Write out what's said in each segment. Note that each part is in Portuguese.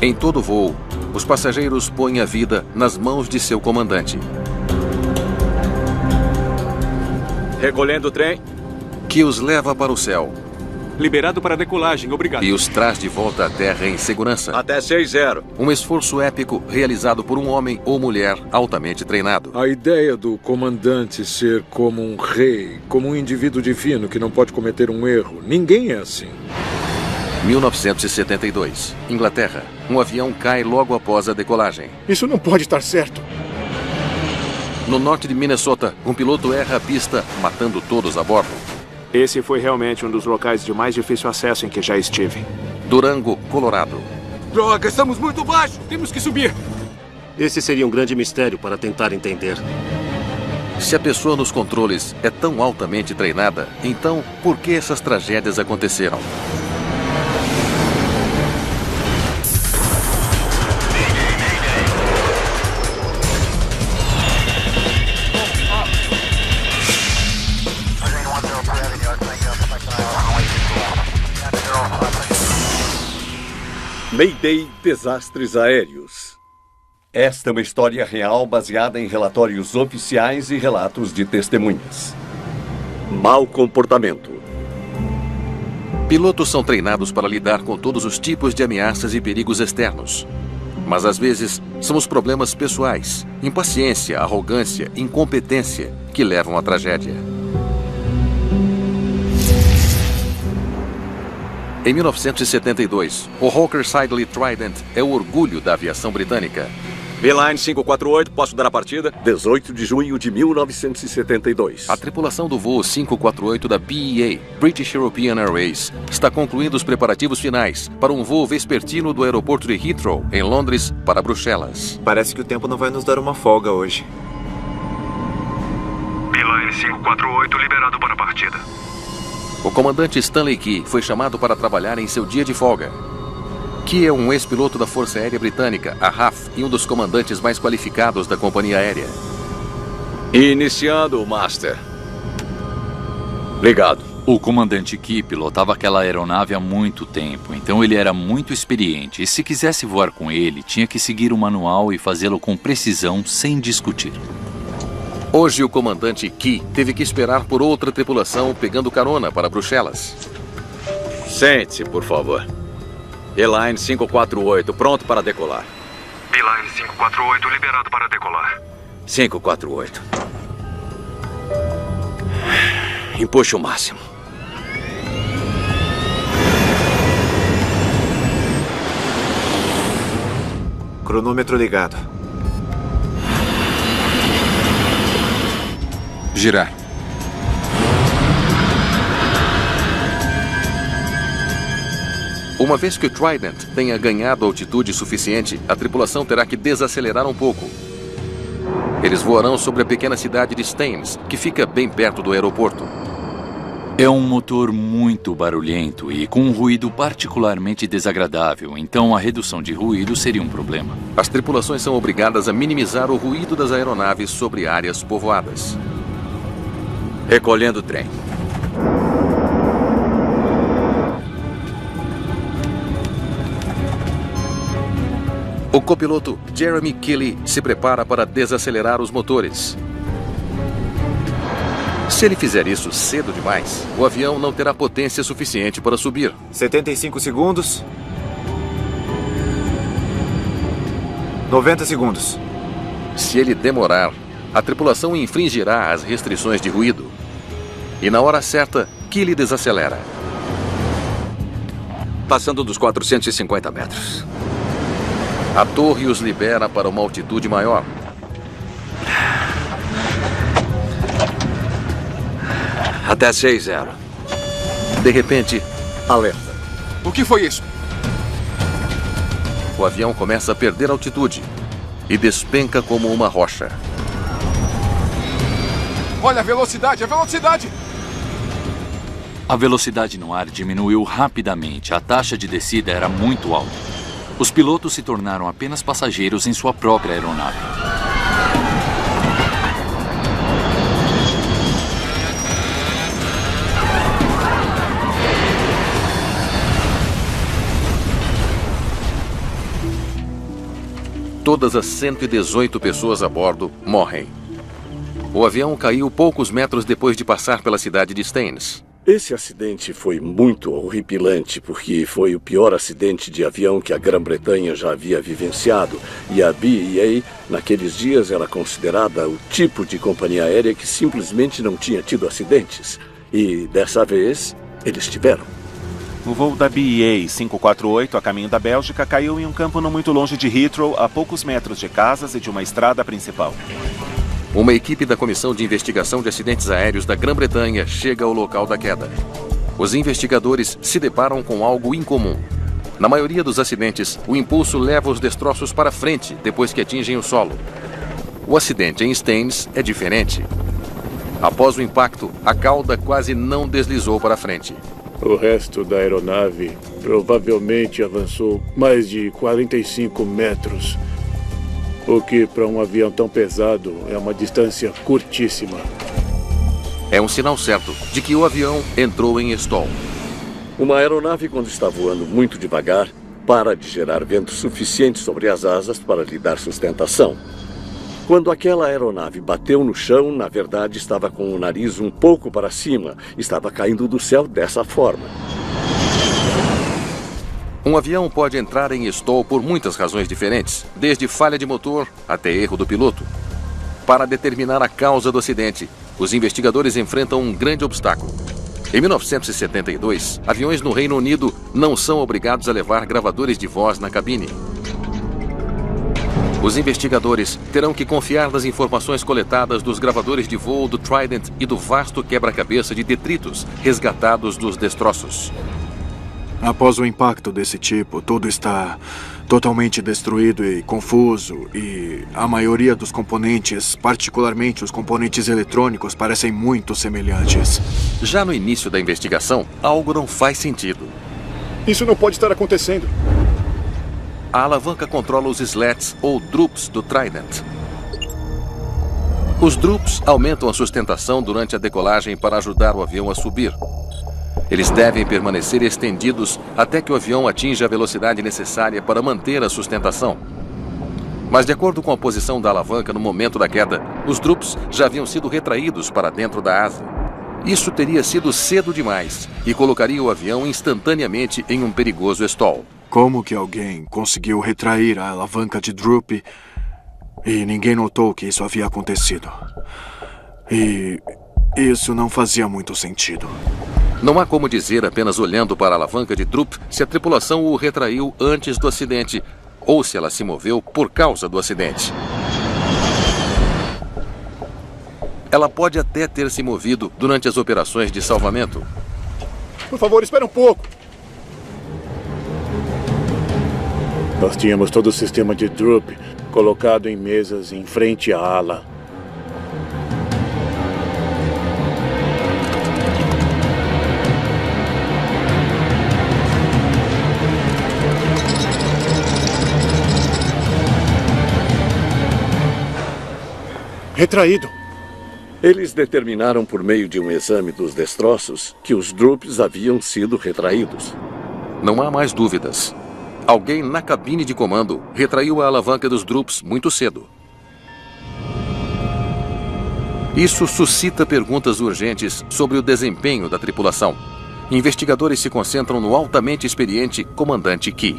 Em todo voo, os passageiros põem a vida nas mãos de seu comandante. Recolhendo o trem. Que os leva para o céu. Liberado para decolagem, obrigado. E os traz de volta à Terra em segurança. Até 6-0. Um esforço épico realizado por um homem ou mulher altamente treinado. A ideia do comandante ser como um rei, como um indivíduo divino que não pode cometer um erro. Ninguém é assim. 1972, Inglaterra. Um avião cai logo após a decolagem. Isso não pode estar certo. No norte de Minnesota, um piloto erra a pista, matando todos a bordo. Esse foi realmente um dos locais de mais difícil acesso em que já estive. Durango, Colorado. Droga, estamos muito baixo. Temos que subir. Esse seria um grande mistério para tentar entender. Se a pessoa nos controles é tão altamente treinada, então por que essas tragédias aconteceram? Mayday Desastres Aéreos. Esta é uma história real baseada em relatórios oficiais e relatos de testemunhas. Mau comportamento. Pilotos são treinados para lidar com todos os tipos de ameaças e perigos externos. Mas às vezes são os problemas pessoais, impaciência, arrogância, incompetência que levam à tragédia. Em 1972, o Hawker Siddeley Trident é o orgulho da aviação britânica. Beeline 548, posso dar a partida? 18 de junho de 1972. A tripulação do voo 548 da BEA, British European Airways, está concluindo os preparativos finais para um voo vespertino do aeroporto de Heathrow, em Londres, para Bruxelas. Parece que o tempo não vai nos dar uma folga hoje. Beeline 548 liberado para a partida. O comandante Stanley Key foi chamado para trabalhar em seu dia de folga. Key é um ex-piloto da Força Aérea Britânica, a RAF, e um dos comandantes mais qualificados da companhia aérea. Iniciando o Master. Ligado. O comandante Key pilotava aquela aeronave há muito tempo, então ele era muito experiente. E se quisesse voar com ele, tinha que seguir o manual e fazê-lo com precisão, sem discutir. Hoje, o comandante Key teve que esperar por outra tripulação pegando carona para Bruxelas. Sente-se, por favor. Beeline 548, pronto para decolar. Beeline 548 liberado para decolar. 548. Empuxe o máximo. Cronômetro ligado. Girar. Uma vez que o Trident tenha ganhado altitude suficiente, a tripulação terá que desacelerar um pouco. Eles voarão sobre a pequena cidade de Staines, que fica bem perto do aeroporto. É um motor muito barulhento e com um ruído particularmente desagradável, então a redução de ruído seria um problema. As tripulações são obrigadas a minimizar o ruído das aeronaves sobre áreas povoadas. Recolhendo o trem. O copiloto Jeremy Kelly se prepara para desacelerar os motores. Se ele fizer isso cedo demais, o avião não terá potência suficiente para subir. 75 segundos. 90 segundos. Se ele demorar, a tripulação infringirá as restrições de ruído. E na hora certa, Kelly desacelera. Passando dos 450 metros. A torre os libera para uma altitude maior. Até 6-0. De repente, alerta. O que foi isso? O avião começa a perder altitude e despenca como uma rocha. Olha a velocidade, a velocidade! A velocidade no ar diminuiu rapidamente. A taxa de descida era muito alta. Os pilotos se tornaram apenas passageiros em sua própria aeronave. Todas as 118 pessoas a bordo morrem. O avião caiu poucos metros depois de passar pela cidade de Staines. Esse acidente foi muito horripilante, porque foi o pior acidente de avião que a Grã-Bretanha já havia vivenciado. E a BEA, naqueles dias, era considerada o tipo de companhia aérea que simplesmente não tinha tido acidentes. E, dessa vez, eles tiveram. O voo da BEA 548, a caminho da Bélgica, caiu em um campo não muito longe de Heathrow, a poucos metros de casas e de uma estrada principal. Uma equipe da Comissão de Investigação de Acidentes Aéreos da Grã-Bretanha chega ao local da queda. Os investigadores se deparam com algo incomum. Na maioria dos acidentes, o impulso leva os destroços para frente depois que atingem o solo. O acidente em Staines é diferente. Após o impacto, a cauda quase não deslizou para frente. O resto da aeronave provavelmente avançou mais de 45 metros. O que, para um avião tão pesado, é uma distância curtíssima. É um sinal certo de que o avião entrou em stall. Uma aeronave, quando está voando muito devagar, para de gerar vento suficiente sobre as asas para lhe dar sustentação. Quando aquela aeronave bateu no chão, na verdade estava com o nariz um pouco para cima. Estava caindo do céu dessa forma. Um avião pode entrar em stall por muitas razões diferentes, desde falha de motor até erro do piloto. Para determinar a causa do acidente, os investigadores enfrentam um grande obstáculo. Em 1972, aviões no Reino Unido não são obrigados a levar gravadores de voz na cabine. Os investigadores terão que confiar nas informações coletadas dos gravadores de voo do Trident e do vasto quebra-cabeça de detritos resgatados dos destroços. Após o impacto desse tipo, tudo está totalmente destruído e confuso, e a maioria dos componentes, particularmente os componentes eletrônicos, parecem muito semelhantes. Já no início da investigação, algo não faz sentido. Isso não pode estar acontecendo. A alavanca controla os slats ou droops do Trident. Os droops aumentam a sustentação durante a decolagem para ajudar o avião a subir. Eles devem permanecer estendidos até que o avião atinja a velocidade necessária para manter a sustentação. Mas, de acordo com a posição da alavanca no momento da queda, os droops já haviam sido retraídos para dentro da asa. Isso teria sido cedo demais e colocaria o avião instantaneamente em um perigoso stall. Como que alguém conseguiu retrair a alavanca de droop e ninguém notou que isso havia acontecido? E isso não fazia muito sentido. Não há como dizer apenas olhando para a alavanca de droop se a tripulação o retraiu antes do acidente ou se ela se moveu por causa do acidente. Ela pode até ter se movido durante as operações de salvamento. Por favor, espere um pouco. Nós tínhamos todo o sistema de droop colocado em mesas em frente à ala. Retraído. Eles determinaram por meio de um exame dos destroços que os droops haviam sido retraídos. Não há mais dúvidas. Alguém na cabine de comando retraiu a alavanca dos droops muito cedo. Isso suscita perguntas urgentes sobre o desempenho da tripulação. Investigadores se concentram no altamente experiente comandante Key.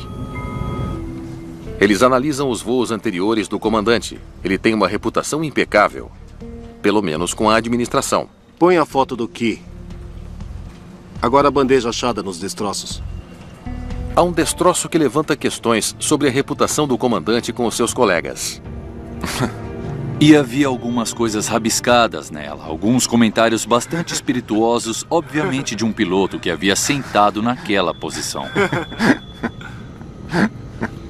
Eles analisam os voos anteriores do comandante. Ele tem uma reputação impecável, pelo menos com a administração. Põe a foto do Key. Agora a bandeja achada nos destroços. Há um destroço que levanta questões sobre a reputação do comandante com os seus colegas. E havia algumas coisas rabiscadas nela, alguns comentários bastante espirituosos, obviamente de um piloto que havia sentado naquela posição.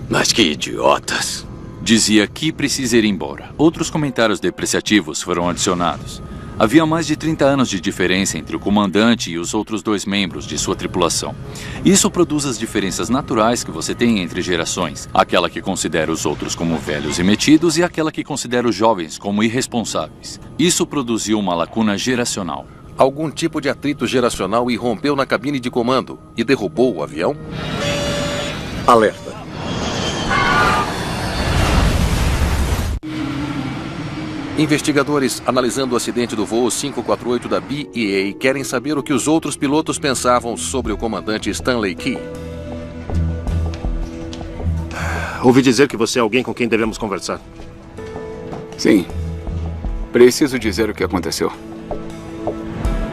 Mas que idiotas! Dizia que precisa ir embora. Outros comentários depreciativos foram adicionados. Havia mais de 30 anos de diferença entre o comandante e os outros 2 membros de sua tripulação. Isso produz as diferenças naturais que você tem entre gerações. Aquela que considera os outros como velhos e metidos e aquela que considera os jovens como irresponsáveis. Isso produziu uma lacuna geracional. Algum tipo de atrito geracional irrompeu na cabine de comando e derrubou o avião? Alerta. Investigadores analisando o acidente do voo 548 da BEA querem saber o que os outros pilotos pensavam sobre o comandante Stanley Key. Ouvi dizer que você é alguém com quem devemos conversar. Sim. Preciso dizer o que aconteceu.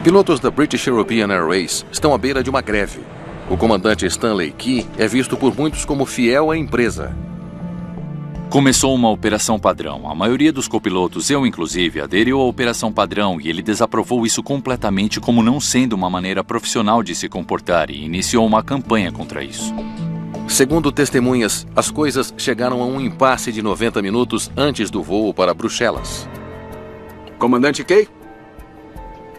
Pilotos da British European Airways estão à beira de uma greve. O comandante Stanley Key é visto por muitos como fiel à empresa. Começou uma operação padrão. A maioria dos copilotos, eu inclusive, aderiu à operação padrão e ele desaprovou isso completamente como não sendo uma maneira profissional de se comportar e iniciou uma campanha contra isso. Segundo testemunhas, as coisas chegaram a um impasse de 90 minutos antes do voo para Bruxelas. Comandante Key?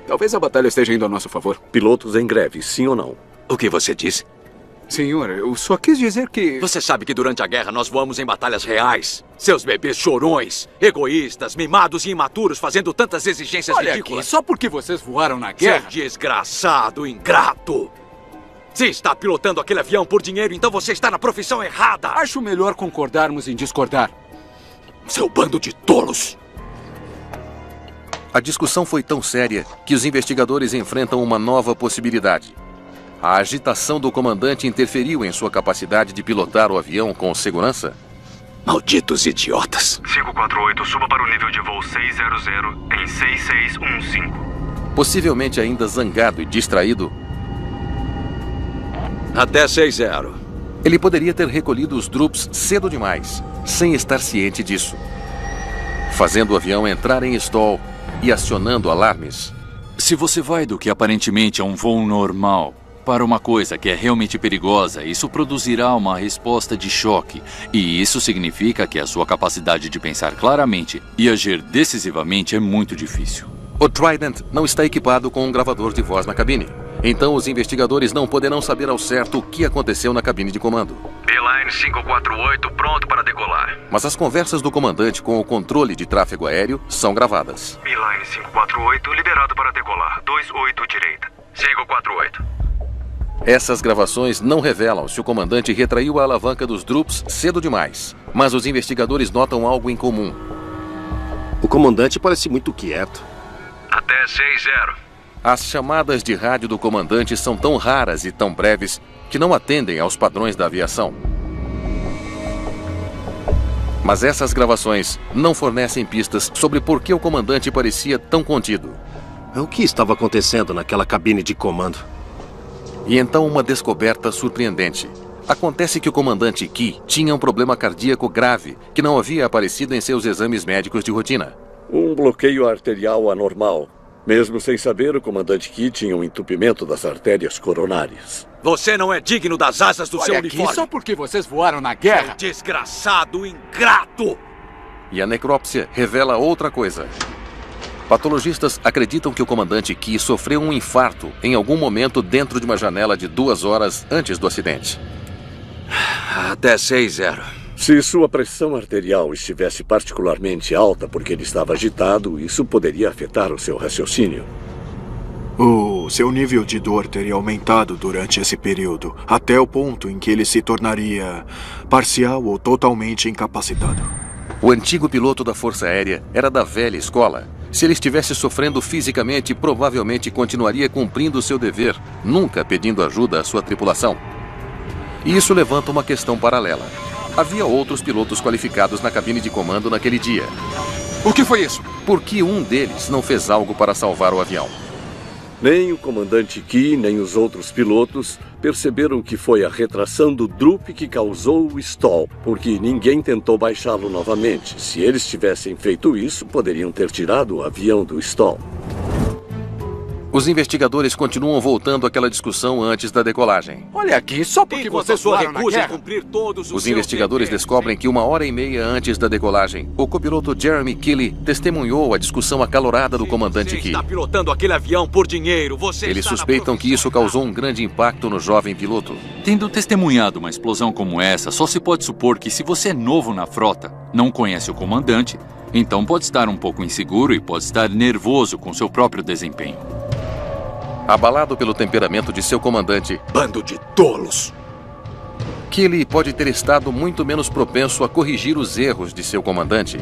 Talvez a batalha esteja indo a nosso favor. Pilotos em greve, sim ou não? O que você disse? Senhor, eu só quis dizer que... Você sabe que durante a guerra nós voamos em batalhas reais. Seus bebês chorões, egoístas, mimados e imaturos, fazendo tantas exigências ridículas. Aqui, só porque vocês voaram na guerra... Seu desgraçado, ingrato! Se está pilotando aquele avião por dinheiro, então você está na profissão errada! Acho melhor concordarmos em discordar. Seu bando de tolos! A discussão foi tão séria que os investigadores enfrentam uma nova possibilidade. A agitação do comandante interferiu em sua capacidade de pilotar o avião com segurança? Malditos idiotas! 548, suba para o nível de voo 600 em 6615. Possivelmente ainda zangado e distraído, até 60. Ele poderia ter recolhido os droops cedo demais, sem estar ciente disso, fazendo o avião entrar em stall e acionando alarmes. Se você vai do que aparentemente é um voo normal para uma coisa que é realmente perigosa, isso produzirá uma resposta de choque. E isso significa que a sua capacidade de pensar claramente e agir decisivamente é muito difícil. O Trident não está equipado com um gravador de voz na cabine. Então os investigadores não poderão saber ao certo o que aconteceu na cabine de comando. Beeline 548 pronto para decolar. Mas as conversas do comandante com o controle de tráfego aéreo são gravadas. Beeline 548 liberado para decolar. 28 direita. 548. Essas gravações não revelam se o comandante retraiu a alavanca dos droops cedo demais. Mas os investigadores notam algo em comum. O comandante parece muito quieto. Até 60. As chamadas de rádio do comandante são tão raras e tão breves que não atendem aos padrões da aviação. Mas essas gravações não fornecem pistas sobre por que o comandante parecia tão contido. O que estava acontecendo naquela cabine de comando? E então uma descoberta surpreendente. Acontece que o comandante Key tinha um problema cardíaco grave que não havia aparecido em seus exames médicos de rotina. Um bloqueio arterial anormal. Mesmo sem saber, o comandante Key tinha um entupimento das artérias coronárias. Você não é digno das asas do seu uniforme. Aqui, só porque vocês voaram na guerra. Seu desgraçado ingrato! E a necrópsia revela outra coisa. Patologistas acreditam que o comandante Key sofreu um infarto em algum momento dentro de uma janela de 2 horas antes do acidente. Até 60. Se sua pressão arterial estivesse particularmente alta porque ele estava agitado, isso poderia afetar o seu raciocínio. O seu nível de dor teria aumentado durante esse período, até o ponto em que ele se tornaria parcial ou totalmente incapacitado. O antigo piloto da Força Aérea era da velha escola. Se ele estivesse sofrendo fisicamente, provavelmente continuaria cumprindo seu dever, nunca pedindo ajuda à sua tripulação. E isso levanta uma questão paralela. Havia outros pilotos qualificados na cabine de comando naquele dia. O que foi isso? Por que um deles não fez algo para salvar o avião? Nem o comandante Key, nem os outros pilotos perceberam que foi a retração do droop que causou o stall, porque ninguém tentou baixá-lo novamente. Se eles tivessem feito isso, poderiam ter tirado o avião do stall. Os investigadores continuam voltando àquela discussão antes da decolagem. Olha aqui, só porque você sua voaram na recusa em guerra. cumprir todos Os investigadores descobrem que 1h30 antes da decolagem, o copiloto Jeremy Keeley testemunhou a discussão acalorada do comandante Key. Está pilotando aquele avião por dinheiro. Eles suspeitam que isso causou um grande impacto no jovem piloto. Tendo testemunhado uma explosão como essa, só se pode supor que se você é novo na frota, não conhece o comandante, então pode estar um pouco inseguro e pode estar nervoso com seu próprio desempenho. Abalado pelo temperamento de seu comandante, bando de tolos, Keeley pode ter estado muito menos propenso a corrigir os erros de seu comandante.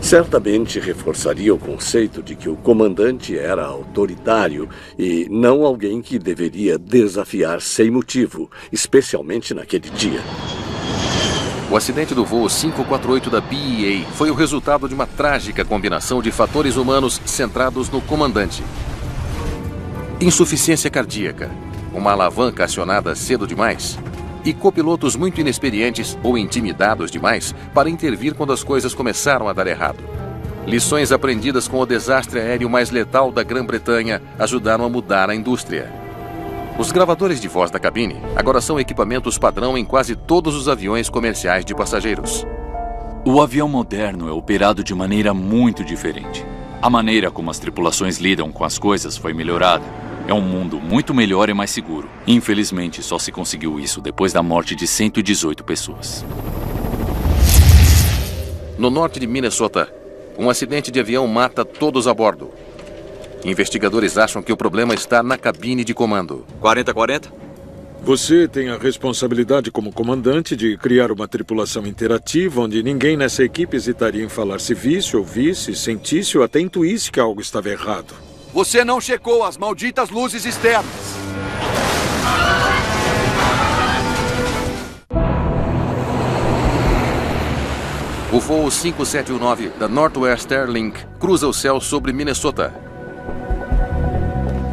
Certamente reforçaria o conceito de que o comandante era autoritário e não alguém que deveria desafiar sem motivo, especialmente naquele dia. O acidente do voo 548 da BEA foi o resultado de uma trágica combinação de fatores humanos centrados no comandante. Insuficiência cardíaca, uma alavanca acionada cedo demais e copilotos muito inexperientes ou intimidados demais para intervir quando as coisas começaram a dar errado. Lições aprendidas com o desastre aéreo mais letal da Grã-Bretanha ajudaram a mudar a indústria. Os gravadores de voz da cabine agora são equipamentos padrão em quase todos os aviões comerciais de passageiros. O avião moderno é operado de maneira muito diferente. A maneira como as tripulações lidam com as coisas foi melhorada. É um mundo muito melhor e mais seguro. Infelizmente, só se conseguiu isso depois da morte de 118 pessoas. No norte de Minnesota, um acidente de avião mata todos a bordo. Investigadores acham que o problema está na cabine de comando. 40-40? Você tem a responsabilidade como comandante de criar uma tripulação interativa onde ninguém nessa equipe hesitaria em falar se visse, ouvisse, sentisse ou até intuísse que algo estava errado. Você não checou as malditas luzes externas. O voo 5719 da Northwest Airlink cruza o céu sobre Minnesota.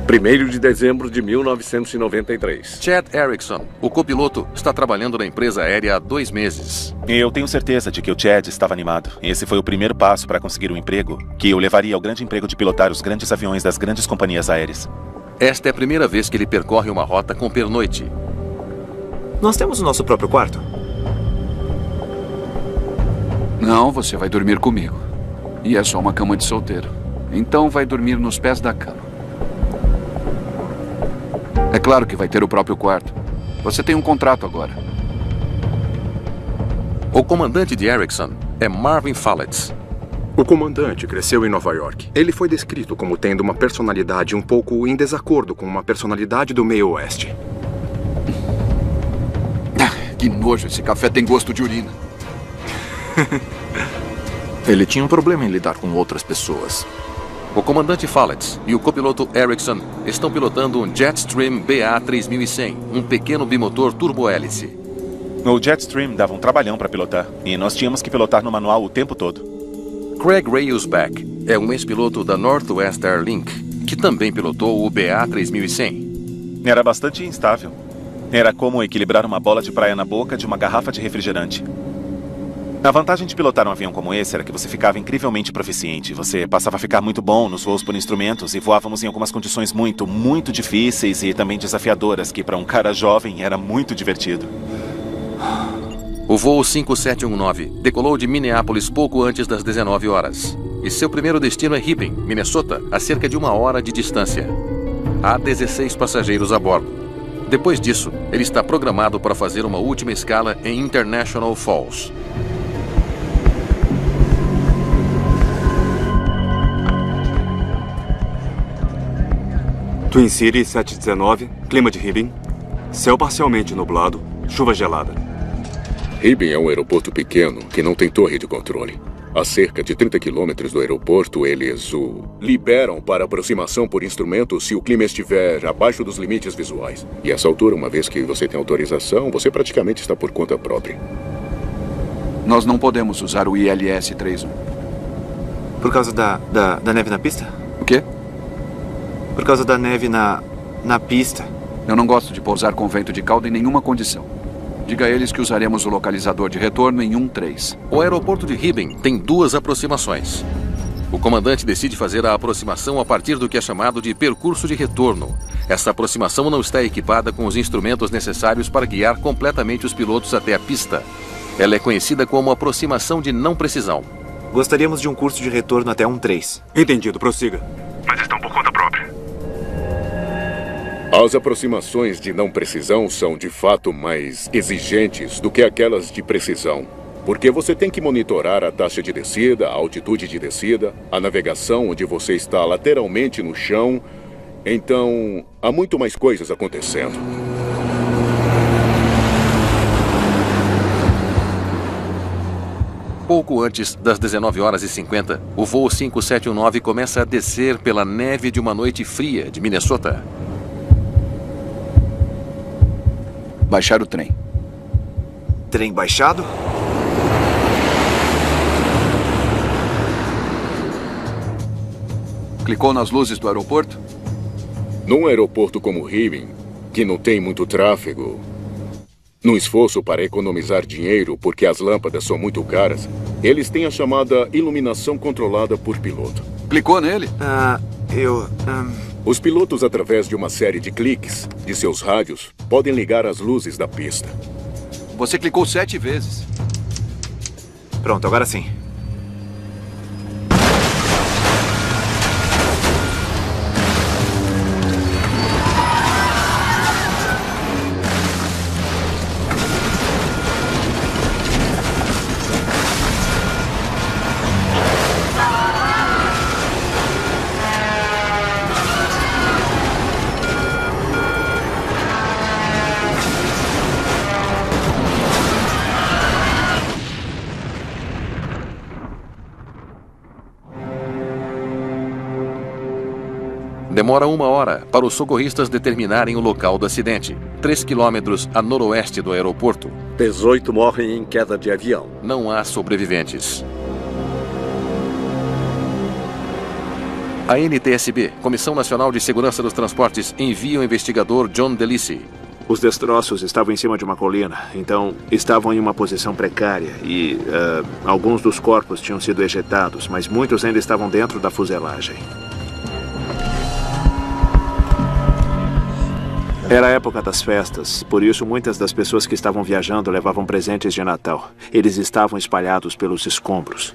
1º de dezembro de 1993. Chad Erickson, o copiloto, está trabalhando na empresa aérea há 2 meses. Eu tenho certeza de que o Chad estava animado. Esse foi o primeiro passo para conseguir um emprego que o levaria ao grande emprego de pilotar os grandes aviões das grandes companhias aéreas. Esta é a primeira vez que ele percorre uma rota com pernoite. Nós temos o nosso próprio quarto? Não, você vai dormir comigo. E é só uma cama de solteiro. Então vai dormir nos pés da cama. É claro que vai ter o próprio quarto. Você tem um contrato agora. O comandante de Erickson é Marvin Fallets. O comandante cresceu em Nova York. Ele foi descrito como tendo uma personalidade um pouco em desacordo com uma personalidade do meio oeste. Que nojo, esse café tem gosto de urina. Ele tinha um problema em lidar com outras pessoas. O comandante Fallets e o copiloto Erickson estão pilotando um Jetstream BA3100, um pequeno bimotor turbohélice. O Jetstream dava um trabalhão para pilotar, e nós tínhamos que pilotar no manual o tempo todo. Craig Railsback é um ex-piloto da Northwest Airlink, que também pilotou o BA3100. Era bastante instável. Era como equilibrar uma bola de praia na boca de uma garrafa de refrigerante. A vantagem de pilotar um avião como esse era que você ficava incrivelmente proficiente. Você passava a ficar muito bom nos voos por instrumentos e voávamos em algumas condições muito, muito difíceis e também desafiadoras, que para um cara jovem era muito divertido. O voo 5719 decolou de Minneapolis pouco antes das 19 horas. E seu primeiro destino é Hibbing, Minnesota, a cerca de 1 hora de distância. Há 16 passageiros a bordo. Depois disso, ele está programado para fazer uma última escala em International Falls. Twin City 719, clima de Hibbing, céu parcialmente nublado, chuva gelada. Hibbing é um aeroporto pequeno que não tem torre de controle. A cerca de 30 quilômetros do aeroporto, eles o liberam para aproximação por instrumento se o clima estiver abaixo dos limites visuais. E essa altura, uma vez que você tem autorização, você praticamente está por conta própria. Nós não podemos usar o ILS-31. Por causa da neve na pista? O quê? Por causa da neve na pista. Eu não gosto de pousar com vento de cauda em nenhuma condição. Diga a eles que usaremos o localizador de retorno em 13. O aeroporto de Hibbing tem 2 aproximações. O comandante decide fazer a aproximação a partir do que é chamado de percurso de retorno. Essa aproximação não está equipada com os instrumentos necessários para guiar completamente os pilotos até a pista. Ela é conhecida como aproximação de não precisão. Gostaríamos de um curso de retorno até 13. Entendido, prossiga. Mas estão por conta própria. As aproximações de não precisão são, de fato, mais exigentes do que aquelas de precisão. Porque você tem que monitorar a taxa de descida, a altitude de descida, a navegação onde você está lateralmente no chão. Então, há muito mais coisas acontecendo. Pouco antes das 19h50, o voo 5719 começa a descer pela neve de uma noite fria de Minnesota. Baixar o trem. Trem baixado? Clicou nas luzes do aeroporto? Num aeroporto como Hibbing, que não tem muito tráfego, num esforço para economizar dinheiro porque as lâmpadas são muito caras, eles têm a chamada iluminação controlada por piloto. Clicou nele? Os pilotos, através de uma série de cliques de seus rádios, podem ligar as luzes da pista. Você clicou 7 vezes. Pronto, agora sim. Demora 1 hora para os socorristas determinarem o local do acidente, 3 quilômetros a noroeste do aeroporto. 18 morrem em queda de avião. Não há sobreviventes. A NTSB, Comissão Nacional de Segurança dos Transportes, envia o investigador John DeLisi. Os destroços estavam em cima de uma colina, então estavam em uma posição precária e alguns dos corpos tinham sido ejetados, mas muitos ainda estavam dentro da fuselagem. Era a época das festas, por isso muitas das pessoas que estavam viajando levavam presentes de Natal. Eles estavam espalhados pelos escombros.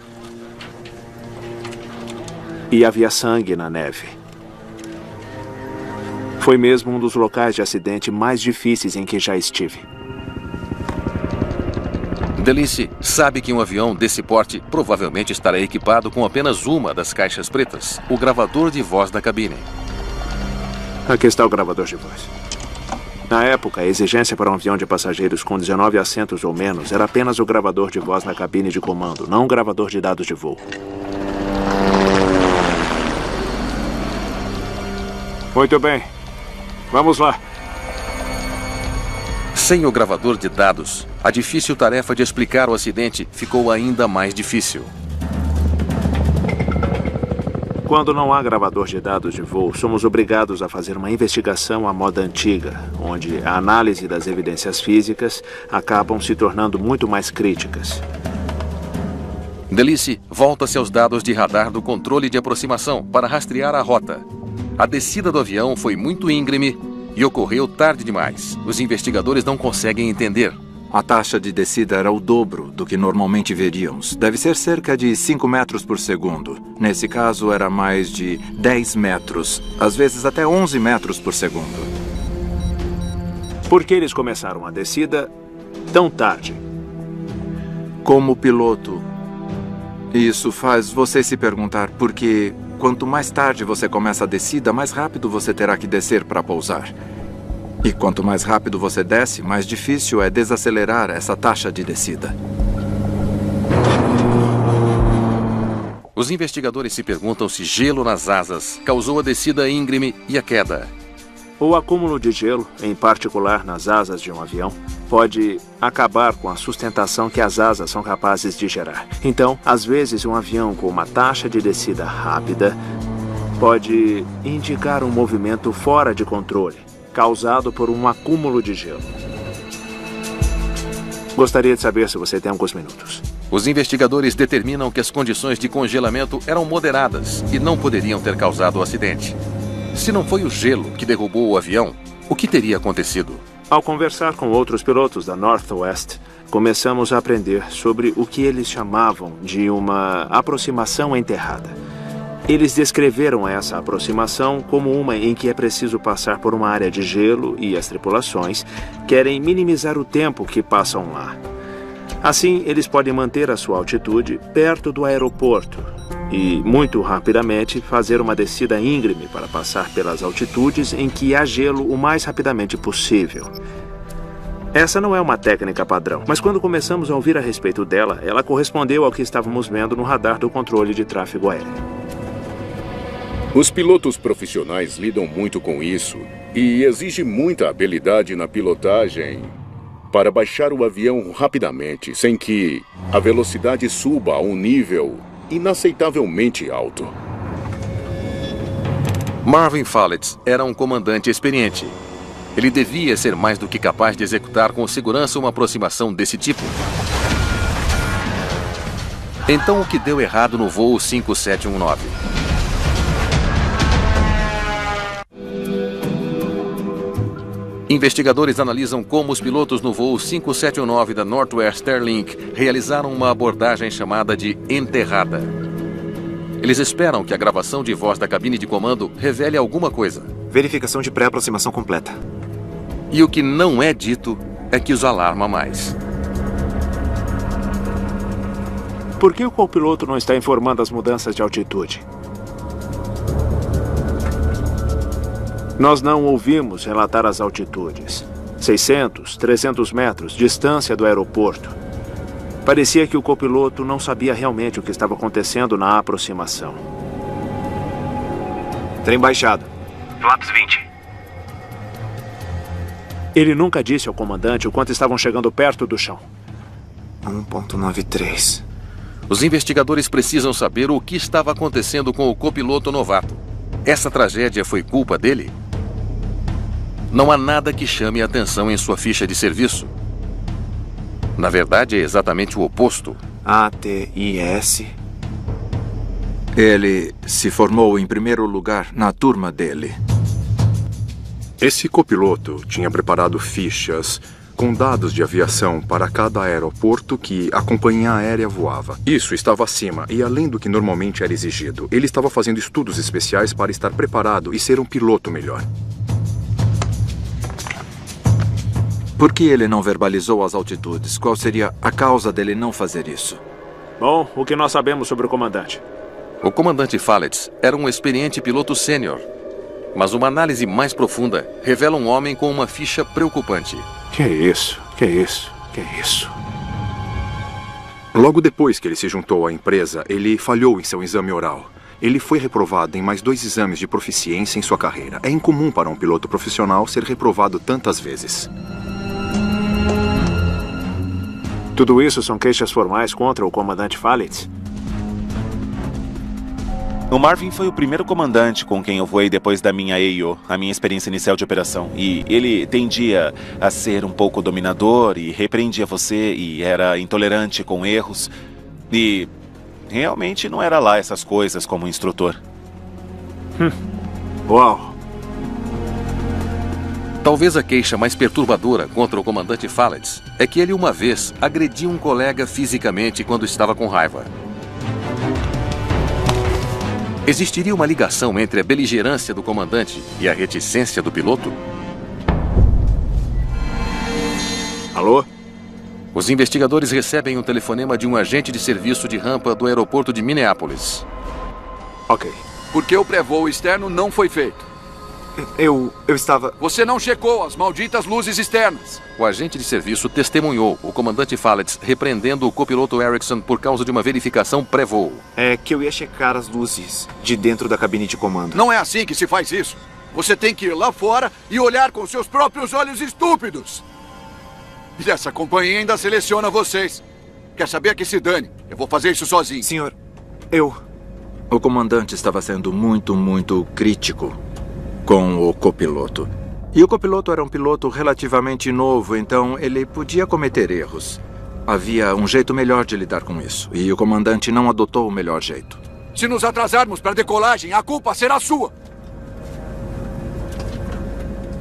E havia sangue na neve. Foi mesmo um dos locais de acidente mais difíceis em que já estive. DeLisi sabe que um avião desse porte provavelmente estará equipado com apenas uma das caixas pretas, o gravador de voz da cabine. Aqui está o gravador de voz. Na época, a exigência para um avião de passageiros com 19 assentos ou menos era apenas o gravador de voz na cabine de comando, não um gravador de dados de voo. Muito bem. Vamos lá. Sem o gravador de dados, a difícil tarefa de explicar o acidente ficou ainda mais difícil. Quando não há gravador de dados de voo, somos obrigados a fazer uma investigação à moda antiga, onde a análise das evidências físicas acabam se tornando muito mais críticas. DeLisi volta-se aos dados de radar do controle de aproximação para rastrear a rota. A descida do avião foi muito íngreme e ocorreu tarde demais. Os investigadores não conseguem entender. A taxa de descida era o dobro do que normalmente veríamos. Deve ser cerca de 5 metros por segundo. Nesse caso, era mais de 10 metros, às vezes até 11 metros por segundo. Por que eles começaram a descida tão tarde? Como piloto, isso faz você se perguntar por que, quanto mais tarde você começa a descida, mais rápido você terá que descer para pousar. E quanto mais rápido você desce, mais difícil é desacelerar essa taxa de descida. Os investigadores se perguntam se gelo nas asas causou a descida íngreme e a queda. O acúmulo de gelo, em particular nas asas de um avião, pode acabar com a sustentação que as asas são capazes de gerar. Então, às vezes, um avião com uma taxa de descida rápida pode indicar um movimento fora de controle, causado por um acúmulo de gelo. Gostaria de saber se você tem alguns minutos. Os investigadores determinam que as condições de congelamento eram moderadas e não poderiam ter causado o acidente. Se não foi o gelo que derrubou o avião, o que teria acontecido? Ao conversar com outros pilotos da Northwest, começamos a aprender sobre o que eles chamavam de uma aproximação enterrada. Eles descreveram essa aproximação como uma em que é preciso passar por uma área de gelo e as tripulações querem minimizar o tempo que passam lá. Assim, eles podem manter a sua altitude perto do aeroporto e, muito rapidamente, fazer uma descida íngreme para passar pelas altitudes em que há gelo o mais rapidamente possível. Essa não é uma técnica padrão, mas quando começamos a ouvir a respeito dela, ela correspondeu ao que estávamos vendo no radar do controle de tráfego aéreo. Os pilotos profissionais lidam muito com isso e exige muita habilidade na pilotagem para baixar o avião rapidamente, sem que a velocidade suba a um nível inaceitavelmente alto. Marvin Falletz era um comandante experiente. Ele devia ser mais do que capaz de executar com segurança uma aproximação desse tipo. Então, o que deu errado no voo 5719? Investigadores analisam como os pilotos no voo 5719 da Northwest Airlink realizaram uma abordagem chamada de enterrada. Eles esperam que a gravação de voz da cabine de comando revele alguma coisa. Verificação de pré-aproximação completa. E o que não é dito é que os alarma mais. Por que o copiloto não está informando as mudanças de altitude? Nós não ouvimos relatar as altitudes. 600, 300 metros, distância do aeroporto. Parecia que o copiloto não sabia realmente o que estava acontecendo na aproximação. Trem baixado. Flaps 20. Ele nunca disse ao comandante o quanto estavam chegando perto do chão. 1.93. Os investigadores precisam saber o que estava acontecendo com o copiloto novato. Essa tragédia foi culpa dele? Não há nada que chame a atenção em sua ficha de serviço. Na verdade, é exatamente o oposto. ATIS. Ele se formou em primeiro lugar na turma dele. Esse copiloto tinha preparado fichas com dados de aviação para cada aeroporto que a companhia aérea voava. Isso estava acima e além do que normalmente era exigido. Ele estava fazendo estudos especiais para estar preparado e ser um piloto melhor. Por que ele não verbalizou as altitudes? Qual seria a causa dele não fazer isso? Bom, o que nós sabemos sobre o comandante? O comandante Falletz era um experiente piloto sênior. Mas uma análise mais profunda revela um homem com uma ficha preocupante. Que isso? Logo depois que ele se juntou à empresa, ele falhou em seu exame oral. Ele foi reprovado em mais 2 exames de proficiência em sua carreira. É incomum para um piloto profissional ser reprovado tantas vezes. Tudo isso são queixas formais contra o comandante Falletz? O Marvin foi o primeiro comandante com quem eu voei depois da minha AIO, a minha experiência inicial de operação. E ele tendia a ser um pouco dominador e repreendia você e era intolerante com erros. E realmente não era lá essas coisas como instrutor. Uau! Talvez a queixa mais perturbadora contra o comandante Falletz é que ele uma vez agrediu um colega fisicamente quando estava com raiva. Existiria uma ligação entre a beligerância do comandante e a reticência do piloto? Alô? Os investigadores recebem um telefonema de um agente de serviço de rampa do aeroporto de Minneapolis. Ok. Porque o pré-voo externo não foi feito. Eu estava... Você não checou as malditas luzes externas. O agente de serviço testemunhou o comandante Falletz repreendendo o copiloto Erickson por causa de uma verificação pré-voo. É que eu ia checar as luzes de dentro da cabine de comando. Não é assim que se faz isso. Você tem que ir lá fora e olhar com seus próprios olhos estúpidos. E essa companhia ainda seleciona vocês. Quer saber que se dane? Eu vou fazer isso sozinho. Senhor, O comandante estava sendo muito crítico com o copiloto. E o copiloto era um piloto relativamente novo, então ele podia cometer erros. Havia um jeito melhor de lidar com isso, e o comandante não adotou o melhor jeito. Se nos atrasarmos para a decolagem, a culpa será sua.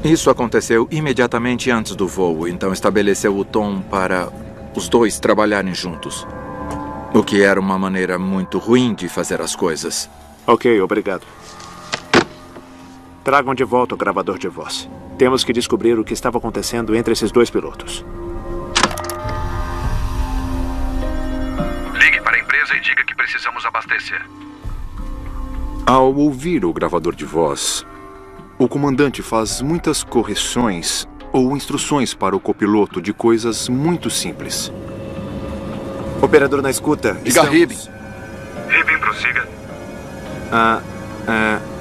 Isso aconteceu imediatamente antes do voo, então estabeleceu o tom para os dois trabalharem juntos. O que era uma maneira muito ruim de fazer as coisas. Ok, obrigado. Tragam de volta o gravador de voz. Temos que descobrir o que estava acontecendo entre esses 2 pilotos. Ligue para a empresa e diga que precisamos abastecer. Ao ouvir o gravador de voz, o comandante faz muitas correções ou instruções para o copiloto de coisas muito simples. Operador na escuta. Diga Ribbing. Ribbing, prossiga.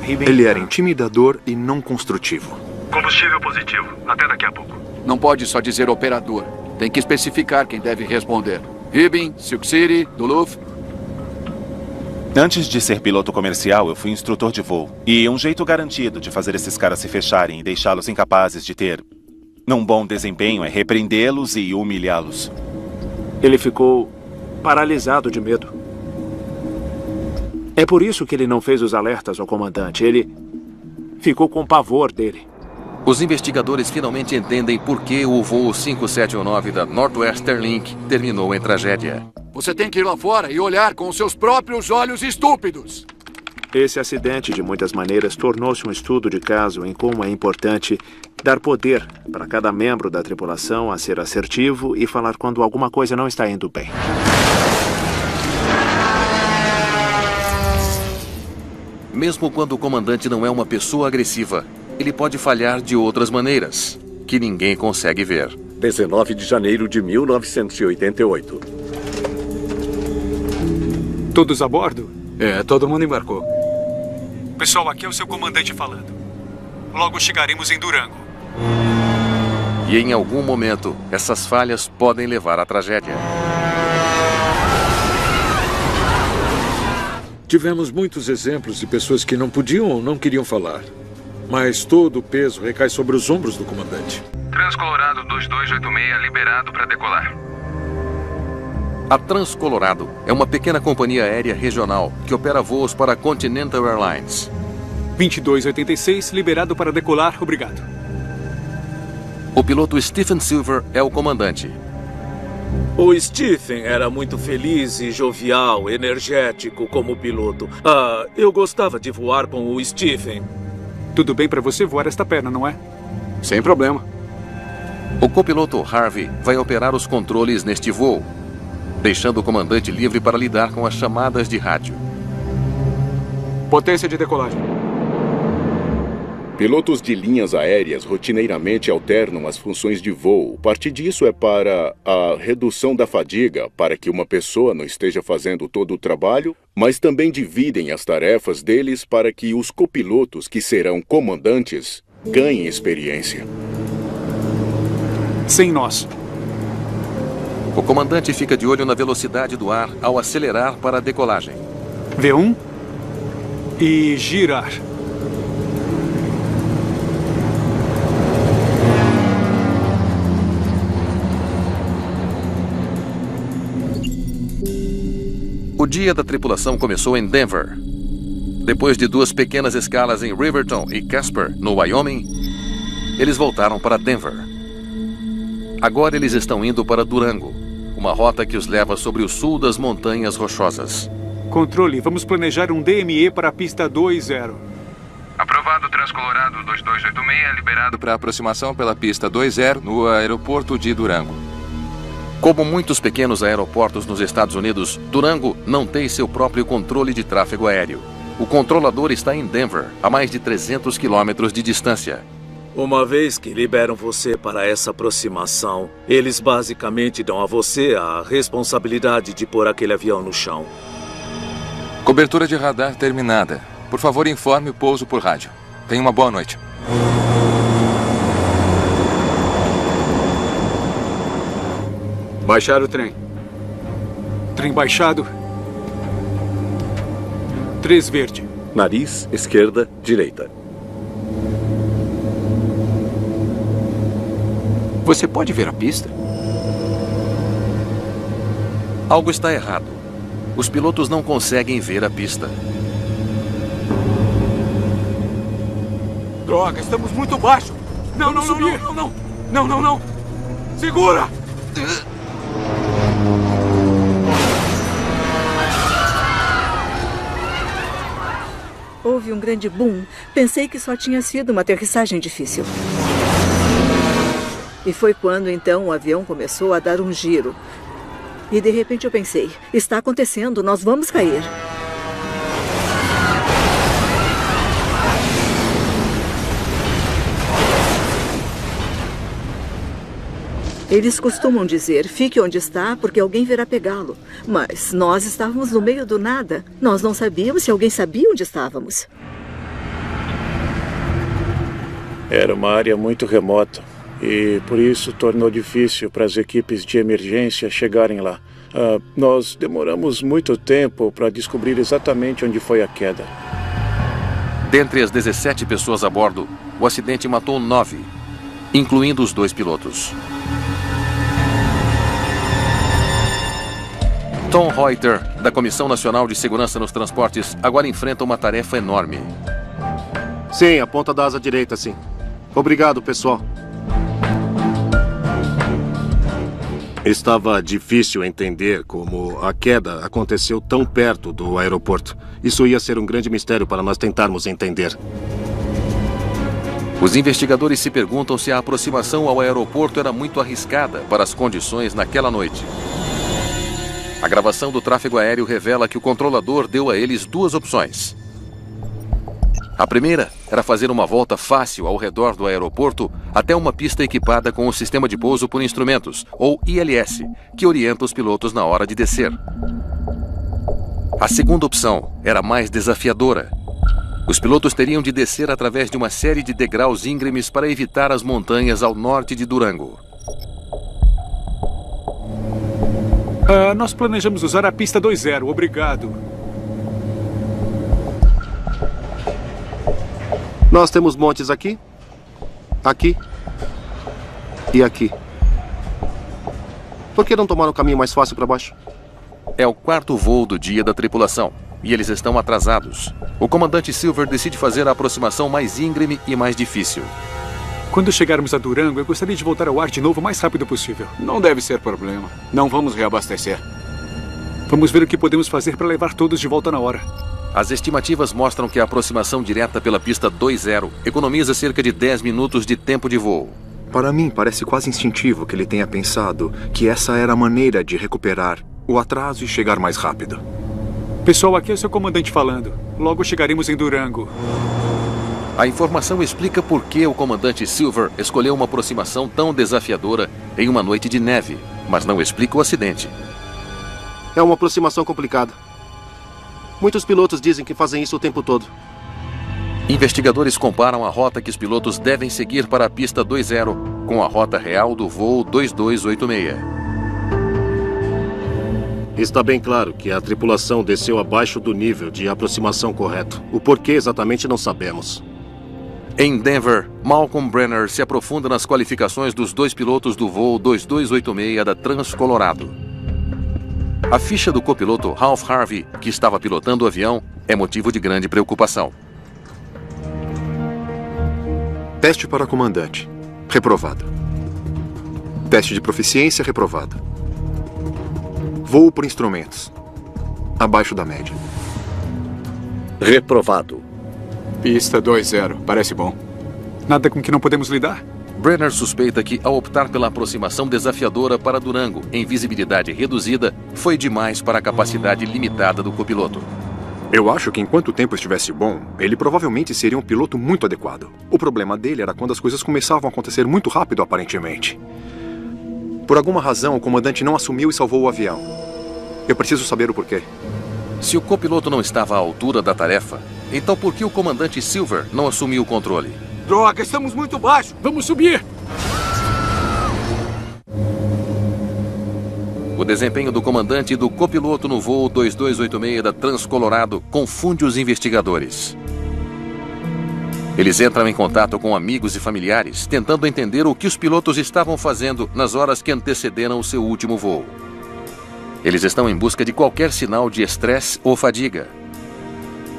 Ribbing. Ele era intimidador e não construtivo. Combustível positivo. Até daqui a pouco. Não pode só dizer operador. Tem que especificar quem deve responder. Ribbing, Silk City, Duluth. Antes de ser piloto comercial, eu fui instrutor de voo. E um jeito garantido de fazer esses caras se fecharem e deixá-los incapazes de ter um bom desempenho é repreendê-los e humilhá-los. Ele ficou paralisado de medo. É por isso que ele não fez os alertas ao comandante. Ele ficou com pavor dele. Os investigadores finalmente entendem por que o voo 5719 da Northwestern Link terminou em tragédia. Você tem que ir lá fora e olhar com os seus próprios olhos estúpidos. Esse acidente, de muitas maneiras, tornou-se um estudo de caso em como é importante dar poder para cada membro da tripulação a ser assertivo e falar quando alguma coisa não está indo bem. Mesmo quando o comandante não é uma pessoa agressiva, ele pode falhar de outras maneiras, que ninguém consegue ver. 19 de janeiro de 1988. Todos a bordo? Todo mundo embarcou. Pessoal, aqui é o seu comandante falando. Logo chegaremos em Durango. E em algum momento, essas falhas podem levar à tragédia. Tivemos muitos exemplos de pessoas que não podiam ou não queriam falar. Mas todo o peso recai sobre os ombros do comandante. Transcolorado 2286 liberado para decolar. A Transcolorado é uma pequena companhia aérea regional que opera voos para a Continental Airlines. 2286 liberado para decolar, obrigado. O piloto Stephen Silver é o comandante. O Stephen era muito feliz e jovial, energético como piloto. Eu gostava de voar com o Stephen. Tudo bem para você voar esta perna, não é? Sem problema. O copiloto Harvey vai operar os controles neste voo, deixando o comandante livre para lidar com as chamadas de rádio. Potência de decolagem. Pilotos de linhas aéreas rotineiramente alternam as funções de voo. Parte disso é para a redução da fadiga, para que uma pessoa não esteja fazendo todo o trabalho, mas também dividem as tarefas deles para que os copilotos, que serão comandantes, ganhem experiência. Sem nós. O comandante fica de olho na velocidade do ar ao acelerar para a decolagem. V1 e girar. O dia da tripulação começou em Denver. Depois de 2 pequenas escalas em Riverton e Casper, no Wyoming, eles voltaram para Denver. Agora eles estão indo para Durango, uma rota que os leva sobre o sul das Montanhas Rochosas. Controle, vamos planejar um DME para a pista 20. Aprovado, Transcolorado 2286, liberado para aproximação pela pista 20 no aeroporto de Durango. Como muitos pequenos aeroportos nos Estados Unidos, Durango não tem seu próprio controle de tráfego aéreo. O controlador está em Denver, a mais de 300 quilômetros de distância. Uma vez que liberam você para essa aproximação, eles basicamente dão a você a responsabilidade de pôr aquele avião no chão. Cobertura de radar terminada. Por favor, informe o pouso por rádio. Tenha uma boa noite. Baixar o trem. Trem baixado. 3 verde. Nariz, esquerda, direita. Você pode ver a pista? Algo está errado. Os pilotos não conseguem ver a pista. Droga, estamos muito baixo. Não. Segura! Houve um grande boom. Pensei que só tinha sido uma aterrissagem difícil. E foi quando, então, o avião começou a dar um giro. E, de repente, eu pensei, está acontecendo, nós vamos cair. Eles costumam dizer, fique onde está, porque alguém virá pegá-lo. Mas nós estávamos no meio do nada. Nós não sabíamos se alguém sabia onde estávamos. Era uma área muito remota e por isso tornou difícil para as equipes de emergência chegarem lá. Nós demoramos muito tempo para descobrir exatamente onde foi a queda. Dentre as 17 pessoas a bordo, o acidente matou 9, incluindo os 2 pilotos. Tom Reuter, da Comissão Nacional de Segurança nos Transportes, agora enfrenta uma tarefa enorme. Sim, a ponta da asa direita, sim. Obrigado, pessoal. Estava difícil entender como a queda aconteceu tão perto do aeroporto. Isso ia ser um grande mistério para nós tentarmos entender. Os investigadores se perguntam se a aproximação ao aeroporto era muito arriscada para as condições naquela noite. A gravação do tráfego aéreo revela que o controlador deu a eles 2 opções. A primeira era fazer uma volta fácil ao redor do aeroporto até uma pista equipada com o sistema de pouso por instrumentos, ou ILS, que orienta os pilotos na hora de descer. A segunda opção era mais desafiadora. Os pilotos teriam de descer através de uma série de degraus íngremes para evitar as montanhas ao norte de Durango. Nós planejamos usar a pista 20, obrigado. Nós temos montes aqui, aqui e aqui. Por que não tomar um caminho mais fácil para baixo? É o 4º voo do dia da tripulação e eles estão atrasados. O comandante Silver decide fazer a aproximação mais íngreme e mais difícil. Quando chegarmos a Durango, eu gostaria de voltar ao ar de novo o mais rápido possível. Não deve ser problema. Não vamos reabastecer. Vamos ver o que podemos fazer para levar todos de volta na hora. As estimativas mostram que a aproximação direta pela pista 20 economiza cerca de 10 minutos de tempo de voo. Para mim, parece quase instintivo que ele tenha pensado que essa era a maneira de recuperar o atraso e chegar mais rápido. Pessoal, aqui é o seu comandante falando. Logo chegaremos em Durango. A informação explica por que o comandante Silver escolheu uma aproximação tão desafiadora em uma noite de neve, mas não explica o acidente. É uma aproximação complicada. Muitos pilotos dizem que fazem isso o tempo todo. Investigadores comparam a rota que os pilotos devem seguir para a pista 20 com a rota real do voo 2286. Está bem claro que a tripulação desceu abaixo do nível de aproximação correto. O porquê exatamente não sabemos. Em Denver, Malcolm Brenner se aprofunda nas qualificações dos 2 pilotos do voo 2286 da Trans-Colorado. A ficha do copiloto Ralph Harvey, que estava pilotando o avião, é motivo de grande preocupação. Teste para comandante. Reprovado. Teste de proficiência, reprovado. Voo por instrumentos. Abaixo da média. Reprovado. Pista 20, parece bom. Nada com que não podemos lidar? Brenner suspeita que, ao optar pela aproximação desafiadora para Durango, em visibilidade reduzida, foi demais para a capacidade limitada do copiloto. Eu acho que enquanto o tempo estivesse bom, ele provavelmente seria um piloto muito adequado. O problema dele era quando as coisas começavam a acontecer muito rápido, aparentemente. Por alguma razão, o comandante não assumiu e salvou o avião. Eu preciso saber o porquê. Se o copiloto não estava à altura da tarefa, então por que o comandante Silver não assumiu o controle? Droga, estamos muito baixo! Vamos subir! O desempenho do comandante e do copiloto no voo 2286 da Trans-Colorado confunde os investigadores. Eles entram em contato com amigos e familiares, tentando entender o que os pilotos estavam fazendo nas horas que antecederam o seu último voo. Eles estão em busca de qualquer sinal de estresse ou fadiga.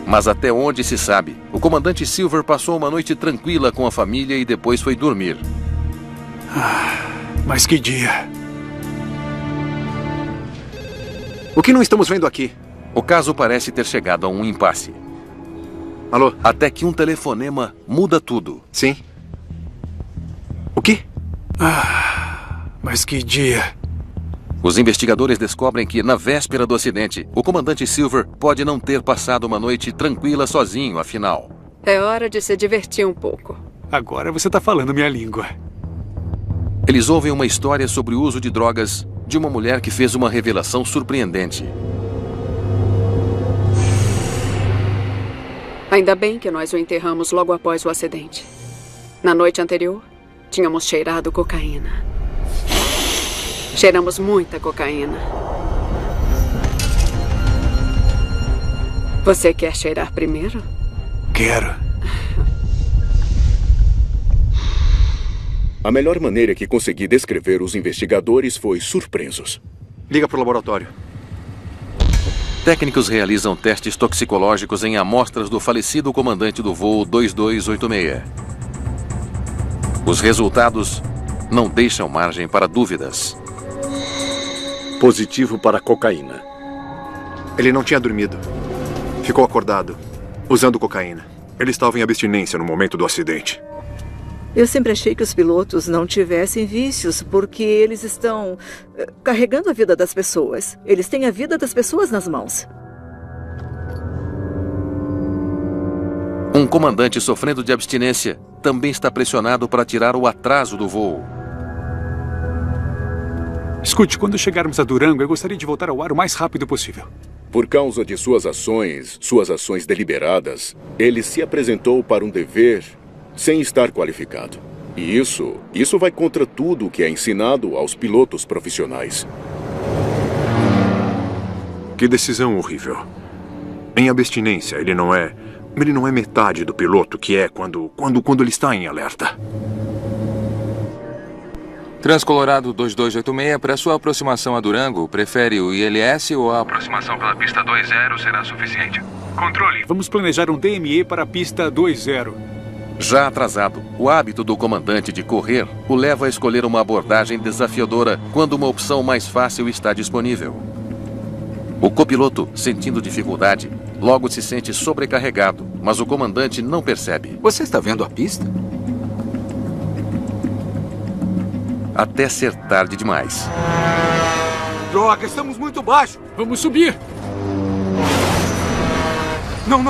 Mas até onde se sabe, o comandante Silver passou uma noite tranquila com a família e depois foi dormir. Mas que dia! O que não estamos vendo aqui? O caso parece ter chegado a um impasse. Alô? Até que um telefonema muda tudo. Sim. O quê? Mas que dia! Os investigadores descobrem que, na véspera do acidente, o comandante Silver pode não ter passado uma noite tranquila sozinho, afinal. É hora de se divertir um pouco. Agora você está falando minha língua. Eles ouvem uma história sobre o uso de drogas de uma mulher que fez uma revelação surpreendente. Ainda bem que nós o enterramos logo após o acidente. Na noite anterior, tínhamos cheirado cocaína. Cheiramos muita cocaína. Você quer cheirar primeiro? Quero. A melhor maneira que consegui descrever os investigadores foi surpresos. Liga para o laboratório. Técnicos realizam testes toxicológicos em amostras do falecido comandante do voo 2286. Os resultados não deixam margem para dúvidas. Positivo para cocaína. Ele não tinha dormido. Ficou acordado, usando cocaína. Ele estava em abstinência no momento do acidente. Eu sempre achei que os pilotos não tivessem vícios, porque eles estão carregando a vida das pessoas. Eles têm a vida das pessoas nas mãos. Um comandante sofrendo de abstinência também está pressionado para tirar o atraso do voo. Escute, quando chegarmos a Durango, eu gostaria de voltar ao ar o mais rápido possível. Por causa de suas ações deliberadas, ele se apresentou para um dever sem estar qualificado. E isso vai contra tudo o que é ensinado aos pilotos profissionais. Que decisão horrível. Em abstinência, ele não é metade do piloto que é quando ele está em alerta. Transcolorado 2286, para sua aproximação a Durango, prefere o ILS ou a aproximação pela pista 20 será suficiente? Controle. Vamos planejar um DME para a pista 20. Já atrasado, o hábito do comandante de correr o leva a escolher uma abordagem desafiadora quando uma opção mais fácil está disponível. O copiloto, sentindo dificuldade, logo se sente sobrecarregado, mas o comandante não percebe. Você está vendo a pista? Até ser tarde demais. Droga, estamos muito baixo. Vamos subir. Não.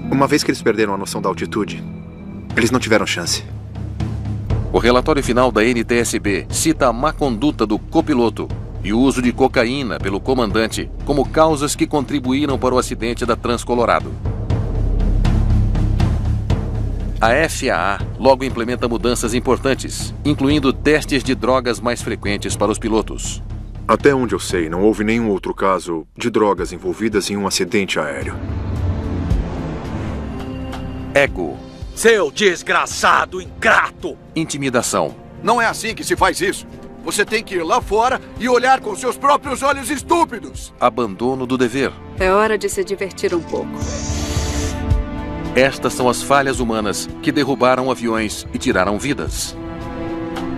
Uma vez que eles perderam a noção da altitude, eles não tiveram chance. O relatório final da NTSB cita a má conduta do copiloto e o uso de cocaína pelo comandante como causas que contribuíram para o acidente da Transcolorado. A FAA logo implementa mudanças importantes, incluindo testes de drogas mais frequentes para os pilotos. Até onde eu sei, não houve nenhum outro caso de drogas envolvidas em um acidente aéreo. Ego. Seu desgraçado ingrato! Intimidação. Não é assim que se faz isso. Você tem que ir lá fora e olhar com seus próprios olhos estúpidos. Abandono do dever. É hora de se divertir um pouco. Estas são as falhas humanas que derrubaram aviões e tiraram vidas.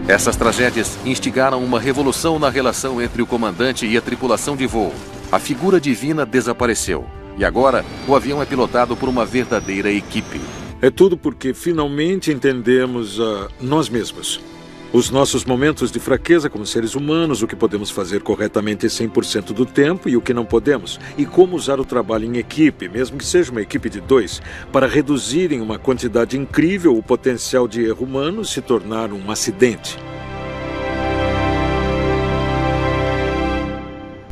Essas tragédias instigaram uma revolução na relação entre o comandante e a tripulação de voo. A figura divina desapareceu. E agora, o avião é pilotado por uma verdadeira equipe. É tudo porque finalmente entendemos nós mesmos. Os nossos momentos de fraqueza como seres humanos, o que podemos fazer corretamente 100% do tempo e o que não podemos. E como usar o trabalho em equipe, mesmo que seja uma equipe de 2, para reduzir em uma quantidade incrível o potencial de erro humano se tornar um acidente.